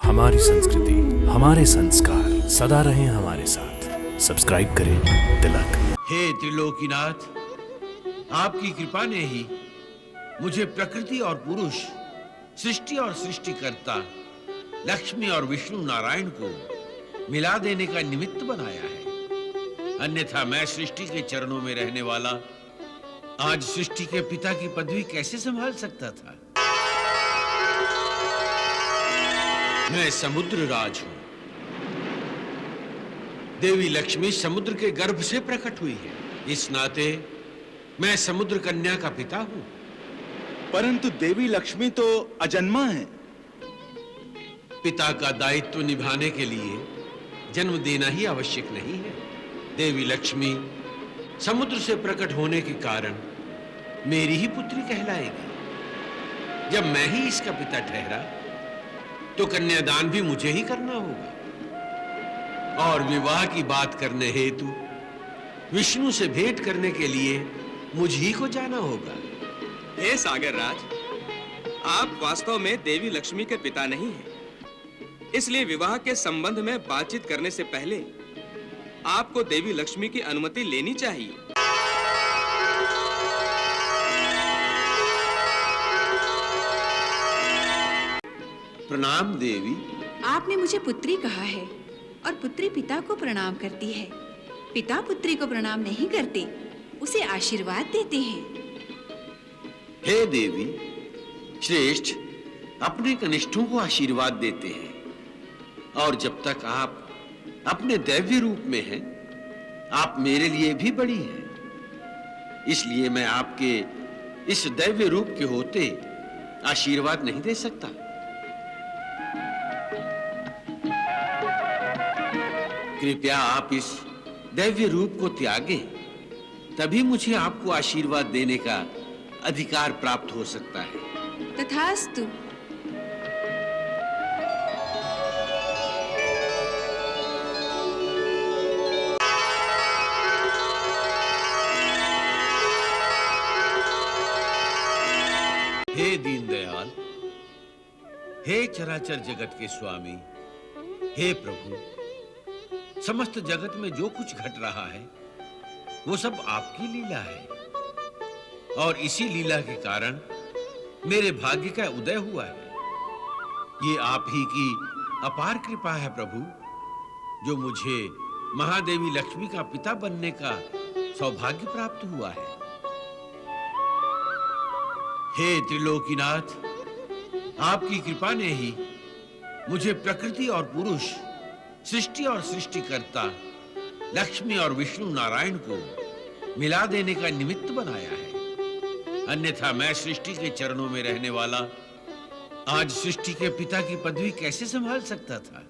हमारी संस्कृति, हमारे संस्कार सदा रहें हमारे साथ। सब्सक्राइब करें तिलक। हे त्रिलोकीनाथ, आपकी कृपा ने ही मुझे प्रकृति और पुरुष, सृष्टि और सृष्टिकर्ता, लक्ष्मी और विष्णु नारायण को मिला देने का निमित्त बनाया है। अन्यथा मैं सृष्टि के चरणों में रहने वाला आज सृष्टि के पिता की पदवी कैसे संभाल सकता था। मैं समुद्र राज हूं। देवी लक्ष्मी समुद्र के गर्भ से प्रकट हुई है। इस नाते मैं समुद्र कन्या का पिता हूं। परंतु देवी लक्ष्मी तो अजन्मा है। पिता का दायित्व निभाने के लिए जन्म देना ही आवश्यक नहीं है। देवी लक्ष्मी समुद्र से प्रकट होने के कारण मेरी ही पुत्री कहलाएगी। जब मैं ही इसका पिता ठहरा तो कन्यादान भी मुझे ही करना होगा और विवाह की बात करने हेतु विष्णु से भेंट करने के लिए मुझ ही को जाना होगा। हे सागर राज, आप वास्तव में देवी लक्ष्मी के पिता नहीं हैं। इसलिए विवाह के संबंध में बातचीत करने से पहले आपको देवी लक्ष्मी की अनुमति लेनी चाहिए। प्रणाम देवी। आपने मुझे पुत्री कहा है और पुत्री पिता को प्रणाम करती है। पिता पुत्री को प्रणाम नहीं करते, उसे आशीर्वाद देते हैं। हे देवी, श्रेष्ठ अपने कनिष्ठों को आशीर्वाद देते हैं और जब तक आप अपने दैव्य रूप में हैं, आप मेरे लिए भी बड़ी हैं। इसलिए मैं आपके इस दैव्य रूप के होते आशीर्वाद नहीं दे सकता। कृपया आप इस दैव्य रूप को त्यागें, तभी मुझे आपको आशीर्वाद देने का अधिकार प्राप्त हो सकता है। तथास्तु। हे दीनदयाल, हे चराचर जगत के स्वामी, हे प्रभु, समस्त जगत में जो कुछ घट रहा है वो सब आपकी लीला है और इसी लीला के कारण मेरे भाग्य का उदय हुआ है। ये आप ही की अपार कृपा है प्रभु, जो मुझे महादेवी लक्ष्मी का पिता बनने का सौभाग्य प्राप्त हुआ है। हे त्रिलोकीनाथ, आपकी कृपा ने ही मुझे प्रकृति और पुरुष, सृष्टि और सृष्टिकर्ता, लक्ष्मी और विष्णु नारायण को मिला देने का निमित्त बनाया है। अन्यथा मैं सृष्टि के चरणों में रहने वाला आज सृष्टि के पिता की पदवी कैसे संभाल सकता था।